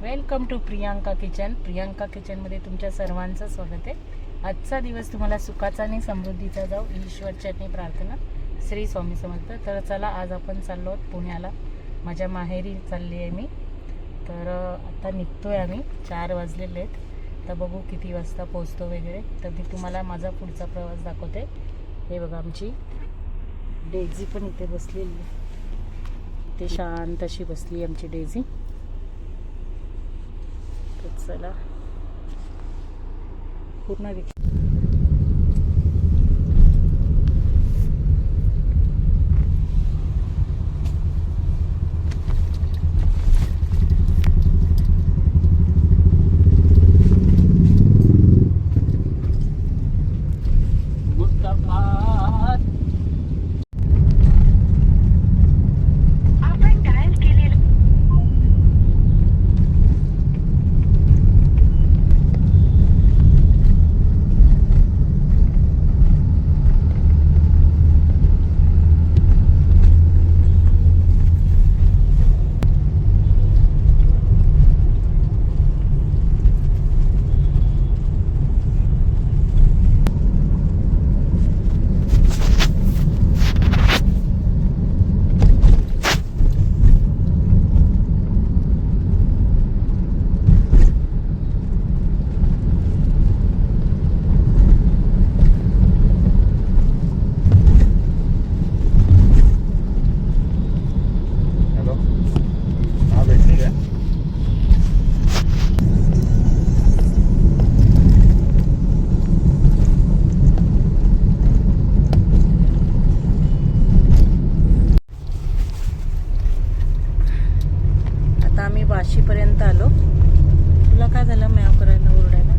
Welcome to Priyanka kitchen. Priyanka किचनमध्ये तुमच्या सर्वांचं स्वागत आहे. आजचा दिवस तुम्हाला सुखाचा आणि समृद्धीचा जाऊ, ईश्वर चरणी प्रार्थना. श्री स्वामी समर्थ. तर चला, आज आपण चाललो आहोत पुण्याला. माझ्या माहेरी चालली आहे मी. तर आता निघतोय आम्ही. 4 वाजलेले आहेत. तर बघू किती वाजता पोहोचतो वगैरे. तर मी तुम्हाला माझा पुढचा प्रवास दाखवते. हे बघा, आमची डेझी पण इथे बसलेली. ते शांत अशी बसली आमची डेझी. चला पूर्ण वाशीपर्यंत आलो. तुला काय झालं मॅव करायला, ओरडायला?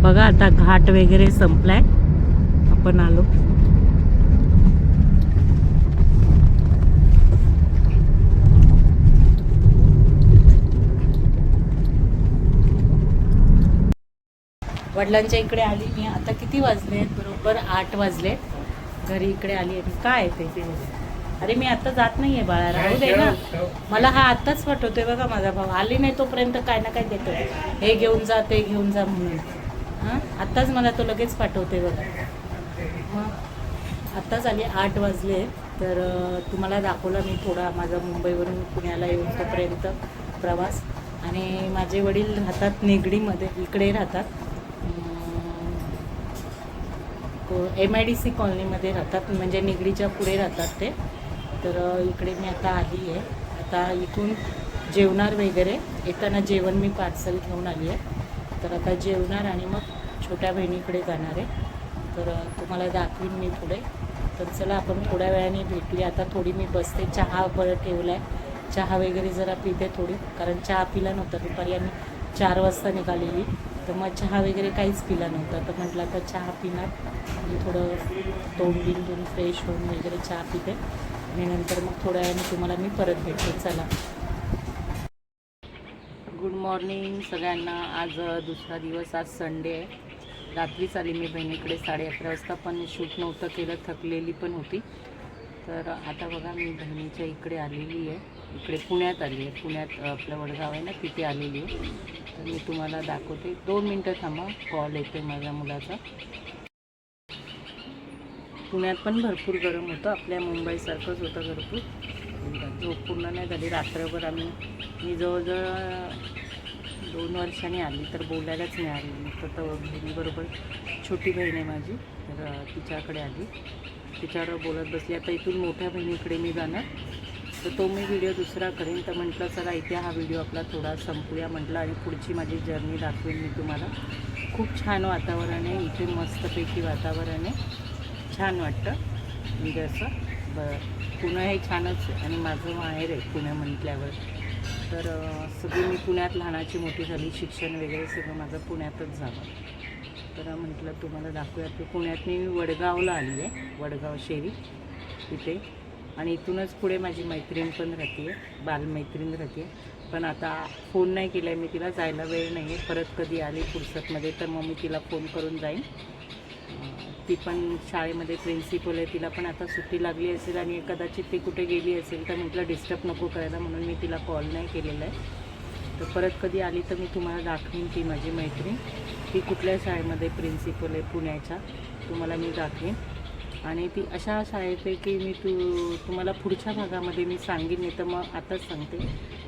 बघा, आता घाट वगैरे संपलाय. आपण आलो. वडिलांच्या इकडे आली मी. आता किती वाजले? बरोबर 8 वाजले. घरी इकडे आली आहे. काय आहे ते? अरे मी आता जात नाहीये बाळा, राहू दे ना. मला हा आत्ताच पाठवतोय बघा माझा भाऊ. आली नाही तोपर्यंत काय ना काय देतोय, हे घेऊन जा ते घेऊन जा म्हणून. हां, आत्ताच मला तो लगेच पाठवते बघा. मग आत्ताच आली. 8 वाजले. तर तुम्हाला दाखवलं मी थोडा माझा मुंबईवरून पुण्याला येऊन तोपर्यंत प्रवास. आणि माझे वडील राहतात निगडीमध्ये, इकडे राहतात. MIDC कॉलनीमध्ये राहतात, म्हणजे निगडीच्या पुढे राहतात ते. तर इकडे मी आता आली आहे. आता इथून जेवणार वगैरे. येताना जेवण मी पार्सल घेऊन आली आहे. तर आता जेवणार आणि मग छोट्या बहिणीकडे जाणार आहे. तर तुम्हाला दाखवीन मी पुढे. तर चला, आपण थोड्या वेळाने भेटूया. आता थोडी मी बसते. चहा बरं ठेवला आहे. चहा वगैरे जरा पिते थोडी, कारण चहा पिला नव्हता दुपारी. आम्ही 4 वाजता निघालेली. तर मग चहा वगैरे काहीच पिला नव्हता. तर म्हटलं आता चहा पिणार आणि थोडं तोंड बिंदून फ्रेश होऊन वगैरे चहा पिते. आणि नंतर मग थोड्या वेळाने तुम्हाला मी परत भेटते. चला, गुड मॉर्निंग सगळ्यांना. आज दुसरा दिवस. आज संडे आहे. रात्रीच आली मी बहिणीकडे 11:30 वाजता, पण शूट नव्हतं केलं, थकलेली पण होती. तर आता बघा मी बहिणीच्या इकडे आलेली आहे. इकडे पुण्यात आली आहे. पुण्यात आपलं वडगाव आहे ना, तिथे आलेली आहे. तर मी तुम्हाला दाखवते. 2 मिनटं थांबा, कॉल येतो माझ्या मुलाचा. पुण्यात पण भरपूर गरम होतं, आपल्या मुंबईसारखंच होतं भरपूर. झोप पूर्ण नाही झाली रात्रभर. मी जवळजवळ 2 वर्षांनी आली तर बोलायलाच नाही आली. तर बहिणीबरोबर छोटी बहीण आहे माझी, तर तिच्याकडे आली, तिच्याबरोबर बोलत बसली. आता इथून मोठ्या बहिणीकडे मी जाणार, तर तो मी व्हिडिओ दुसरा करेन. तर म्हटलं चला इथे हा व्हिडिओ आपला थोडा संपूया म्हटलं, आणि पुढची माझी जर्नी दाखवेन मी तुम्हाला. खूप छान वातावरण आहे इथे, मस्तपैकी वातावरण आहे, छान वाटतं. म्हणजे असं पुणे हे छानच आहे, आणि माझं माहेर आहे पुणे म्हटल्यावर. तर सगळी मी पुण्यात लहानाची मोठी झाली, शिक्षण वगैरे सगळं माझं पुण्यातच झालं. तर म्हटलं तुम्हाला दाखवूया. ते पुण्यात मी वडगावला आली आहे, वडगाव शेरी इथे. आणि इथूनच पुढे माझी मैत्रीण पण राहते आहे, बालमैत्रीण राहते आहे. पण आता फोन नाही केला आहे मी तिला, जायला वेळ नाही आहे. परत कधी आली फुर्सतमध्ये तर मग मी तिला फोन करून जाईन. ती पण शाळेमध्ये प्रिन्सिपल आहे, तिला पण आता सुट्टी लागली असेल आणि कदाचित ती कुठे गेली असेल, तर म्हटलं डिस्टर्ब नको करायला म्हणून मी तिला कॉल नाही केलेला आहे. तर परत कधी आली तर मी तुम्हाला दाखवीन ती माझी मैत्रीण. ती कुठल्या शाळेमध्ये प्रिन्सिपल आहे पुण्याच्या, तुम्हाला मी दाखवीन. आणि ती अशा शाळेत आहे की मी तुम्हाला पुढच्या भागामध्ये मी सांगेन, नाही तर मग आताच सांगते.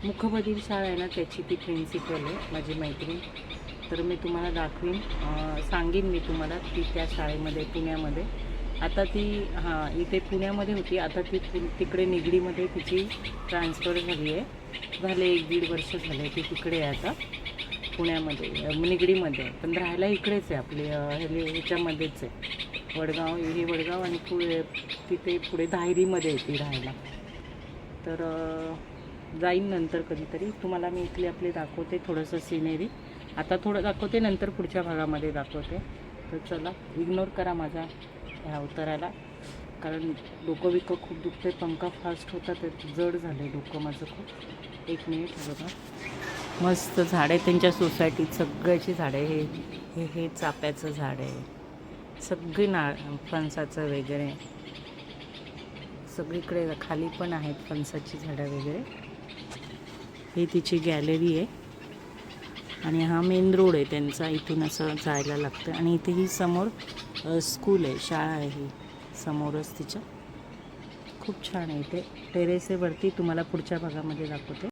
मुखबधीर शाळा आहे ना, त्याची ती प्रिन्सिपल आहे माझी मैत्रीण. तर मी तुम्हाला दाखवीन, सांगेन मी तुम्हाला ती त्या शाळेमध्ये पुण्यामध्ये. आता ती इथे पुण्यामध्ये होती, आता ती तिकडे निगडीमध्ये तिची ट्रान्सफर झाली आहे. झाले 1-1.5 वर्ष झाले ती तिकडे आहे आता पुण्यामध्ये, निगडीमध्ये. पण राहायला इकडेच आहे, आपली ह्याच्यामध्येच आहे, वडगाव. हे वडगाव आणि तिथे पुढे धायरीमध्ये आहे ती राहायला. तर जाईन नंतर कधीतरी तुम्हाला मी इथले आपले दाखवते थोडंसं सिनेरी. आता थोडं दाखवते, नंतर पुढच्या भागामध्ये दाखवते. तर चला, इग्नोर करा माझा ह्या अवताराला, कारण डोकं बिकं खूप दुखते, पंखा फास्ट होता तर जड झालं डोकं माझं खूप. 1 मिनिट बघा. मस्त झाड आहे त्यांच्या सोसायटीत, सगळ्याची झाडं आहे. हे चाफ्याचं झाड आहे, सगळी फणसाचं वगैरे सगळीकडे, खाली पण आहेत फणसाची झाडं वगैरे. ही तिची गॅलरी आहे, आणि हा मेन रोड आहे त्यांचा, इथून असं जायला लागतं. आणि इथे ही समोर स्कूल आहे, शाळा आहे ही समोरच तिच्या. खूप छान आहे इथे. टेरेस आहे वरती, तुम्हाला पुढच्या भागामध्ये दाखवते.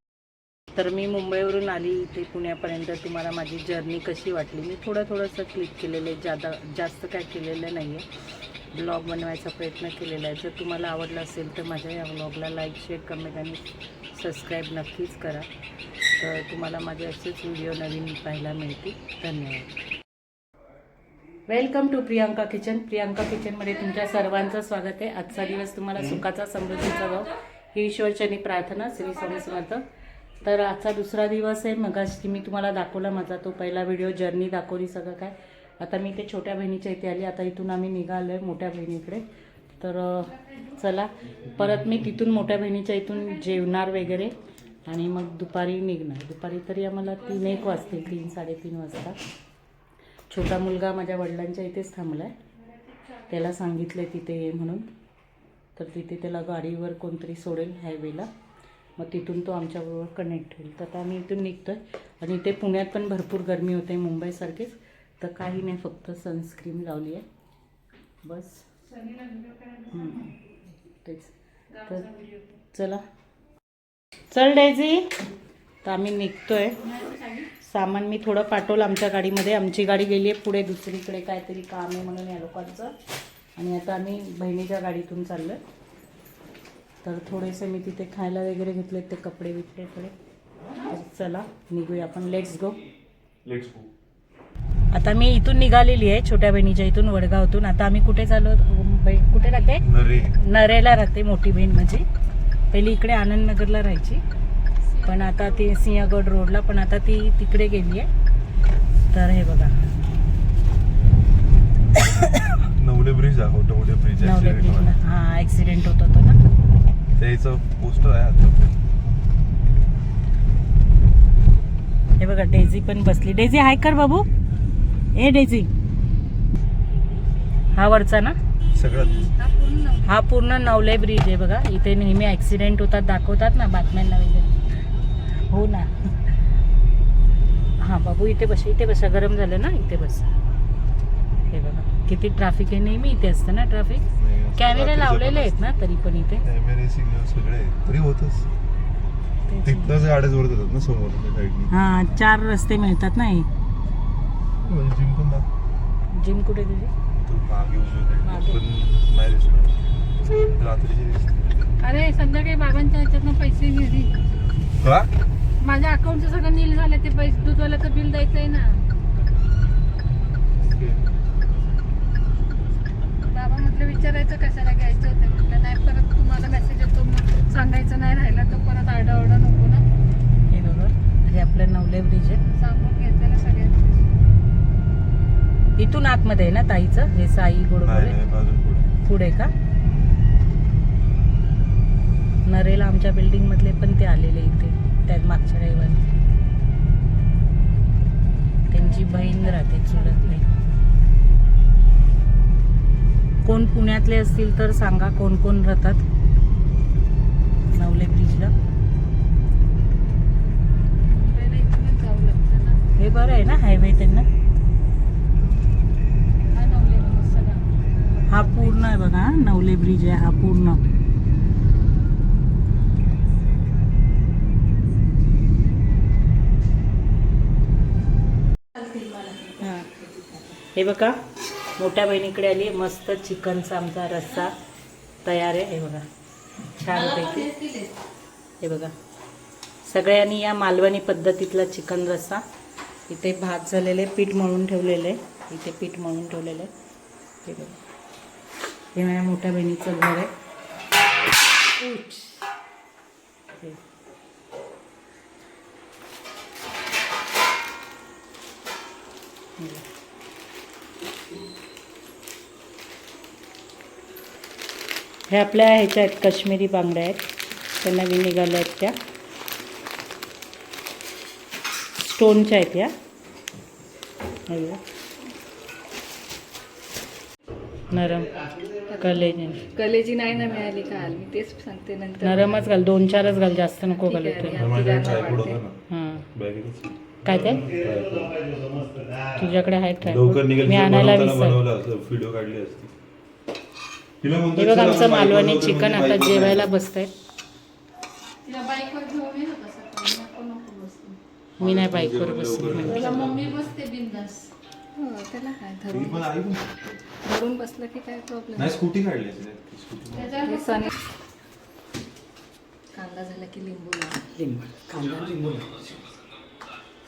तर मी मुंबईवरून आली इथे पुण्यापर्यंत. तुम्हाला माझी जर्नी कशी वाटली, मी थोडंसं क्लिक केलेलं आहे, जास्त काय केलेलं नाही आहे. ब्लॉग बनवायचा प्रयत्न केलेला आहे. जर तुम्हाला आवडलं असेल तर माझ्या या ब्लॉगला लाईक, शेअर, कमेंट आणि सबस्क्राईब नक्कीच करा. तर तुम्हाला माझे असेच व्हिडिओ नवीन पाहायला मिळतील. धन्यवाद. Welcome to Priyanka kitchen. Priyanka किचनमध्ये तुमच्या सर्वांचं स्वागत आहे. आजचा दिवस तुम्हाला सुखाचा, समृद्धीचा जाओ ही ईश्वरचरणी प्रार्थना. श्री स्वामी समर्थ. तर आजचा दुसरा दिवस आहे. मगाशी मी तुम्हाला दाखवला माझा तो पहिला व्हिडिओ, जर्नी दाखवली सगळं काय. आता मी ते छोट्या बहिणीच्या इथे आली. आता इथून आम्ही निघालो आहे मोठ्या बहिणीकडे. तर चला, परत मी तिथून मोठ्या बहिणीच्या इथून जेवणार वगैरे, आणि मग दुपारी निघणार. दुपारी तरी आम्हाला 3-1 वाजतील, 3-3:30 वाजता. छोटा मुलगा माझ्या वडिलांच्या इथेच थांबला आहे, त्याला सांगितलं आहे तिथे ये म्हणून. तर तिथे त्याला गाडीवर कोणतरी सोडेल हायवेला, मग तिथून तो आमच्याबरोबर कनेक्ट होईल. तर आता आम्ही इथून निघतो आहे. आणि इथे पुण्यात पण भरपूर गरमी होते मुंबईसारखीच. तर काही नाही, फक्त सनस्क्रीन लावली आहे बस. तेच. तर चला, चल डेझी. तर आम्ही निघतो आहे. सामान मी थोडं पाठवलं आमच्या गाडीमध्ये. आमची गाडी गेली आहे पुढे दुसरीकडे, काहीतरी काम आहे म्हणून या लोकांचं. आणि आता आम्ही बहिणीच्या गाडीतून चाललो आहे. तर थोडेसे मी तिथे खायला वगैरे घेतले, ते कपडे बिपडे थोडे. चला निघूया आपण, लेट्स गो. आता मी इथून निघालेली आहे छोट्या बहिणीच्या इथून, वडगावतून. आता आम्ही कुठे चाललो, कुठे राहते? नरेला राहते मोठी बहीण माझी. पहिली इकडे आनंदनगरला राहायची, पण आता ती सिंहगड रोडला, पण आता ती तिकडे गेली आहे. तर हे बघा, नवले ब्रिज आहे, नवले ब्रिज. हा, ऍक्सिडेंट होत होता ना, त्याचं पोस्टर आहे आता. हे बघा, डेझी पण बसली. डेझी हाय कर बाबू. ए डेझी, हा वरचा ना, सगळ्यात हा पूर्ण नवले ब्रिज आहे बघा. इथे नेहमी ऍक्सिडेंट होतात दाखवतात ना बातम्यांना वगैरे. हो ना. हा बाबू इथे बसा गरम झालं ना इथे बस. हे बघा किती ट्रॅफिक आहे. नेहमी इथे असतं ना ट्रॅफिक. कॅमेरे लावलेले आहेत ना तरी पण इथे कॅमेरे सिग्नल सगळे तरी होतच. तिथनंच गाड्या जोरात येतात ना समोर साईडनी. हा 4 रस्ते मिळतात ना हे. जिम पण दाखव. जिम कुठे तुझी? तो मागे उजव्या मागे. साईडला पण नाही दिसणार. रात्रीची दिसते. अरे संध्याकाळी बाबांच्या ह्याच्यातनं पैसे दिली. का? माझ्या अकाउंटचं सगळं नील झालं. ते पैसे दूधवाल्याचं बिल द्यायचंय ना. बाबा म्हटलं विचारायचं कशाला घ्यायचं होतं. म्हटलं नाही परत तुम्हाला मेसेज येतो मग सांगायचं नाही राहिला तर परत आरडाओरडा नको ना. हे बघा हे आपलं नवले ब्रिज आहे. सांगून घेतलेलं सगळ्यांनी. इथून आतमध्ये आहे ना ताईचं हे साई नाही गोडबोले नाही अजून पुढे. पुढे का? नरेला आमच्या बिल्डिंग मधले पण ते आलेले इथे त्यात मागच्या रविवारी. त्यांची बहीण राहते चुलत नाही. कोण पुण्यातले असतील तर सांगा कोण कोण राहतात नवले ब्रिजला. मुंबईला इथूनच जावं लागतं ना. हे बरं आहे ना हायवे त्यांना. हा नवलेला सगळा. हा पूर्ण आहे बघा नवले ब्रिज आहे हा पूर्ण. हा. हे बघा मोठ्या बहिणीकडे आली. मस्त चिकनचा आमचा रस्सा तयार आहे. हे बघा छानपैकी. हे बघा सगळ्यांनी या मालवणी पद्धतीतला चिकन रस्सा. इथे भात झालेले पीठ मळून ठेवलेले. इथे पीठ मळून ठेवलेलं आहे. हे बघा हे माझ्या मोठ्या बहिणीचं घर आहे. उच. हे. हे आपल्या ह्याच्या आहेत काश्मीरी बांगड्या आहेत. त्या नवीन निघाल्या आहेत त्या स्टोनच्या आहेत या. नरम कलेजी नाही ना मिळाली काल. मी तेच सांगते नंतर. नरमच घाल 2-4च घाल जास्त नको घालू ठीक ते. आहे. माझ्या ट्रायपॉड होता ना हां बॅगेतच. काय ते तुझ्याकडे आहे लवकर ट्राय निघेल. मी आणायला बनवताना विसर. बनवलं असं व्हिडिओ काढली असती. तिला म्हणतो हे बघ चल आमचं आपण मालवणी बाईकवर चिकन म्हणजे आता बाईकवर जेवायला जायचं. बसतंय. तिला बाईकवर घेऊन येत होता सकाळी. नको नको बसते. मी नाही बाईकवर बसली म्हणजे. तुला मम्मी बसते बिंदास. हो त्याला काय ती धरून पण आई पण. धरून बसलं की काय प्रॉब्लेम. नाही स्कूटी काढली असेल स्कूटी. कांदा झाला की लिंबू लाव. लिंबू कांदा लिंबू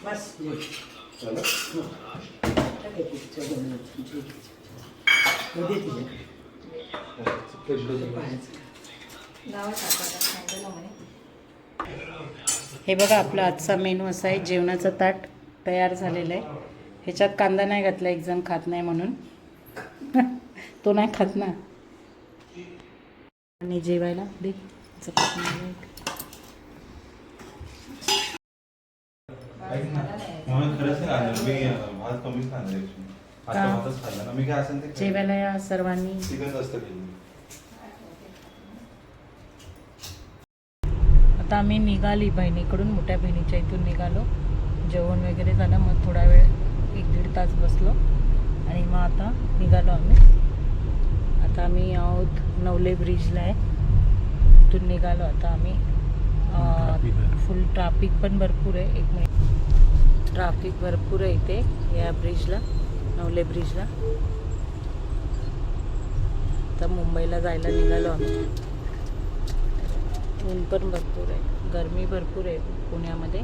बस लावा टाकायला कांदा लाव म्हणे. हे बघा आपला आजचा मेनू असा आहे. जेवणाचं ताट तयार झालेलं आहे. ह्याच्यात कांदा नाही घातला एक जण खात नाही म्हणून. तो नाही खात ना. आणि जेवायला दे चपाती. खरंच नाही मी भात कमीच खाणार actually. आता का? भातच खाल्ला ना मी. काय असेल ते जेवायला या सर्वांनी. चिकन जास्त केलं. आता आम्ही निघाली बहिणीकडून. मोठ्या बहिणीच्या इथून निघालो. जेवण वगैरे झालं. मग थोडा वेळ 1-1.5 तास बसलो आणि मग आता निघालो आम्ही. आता आम्ही आहोत नवले ब्रिजला आहे. इथून निघालो आता आम्ही. फुल ट्रॅफिक पण भरपूर आहे. 1 मिनिट. ट्रॅफिक भरपूर आहे इथे या ब्रिजला नवले ब्रिजला. आता मुंबईला जायला निघालो आम्ही. ऊन पण भरपूर आहे. गरमी भरपूर आहे पुण्यामध्ये.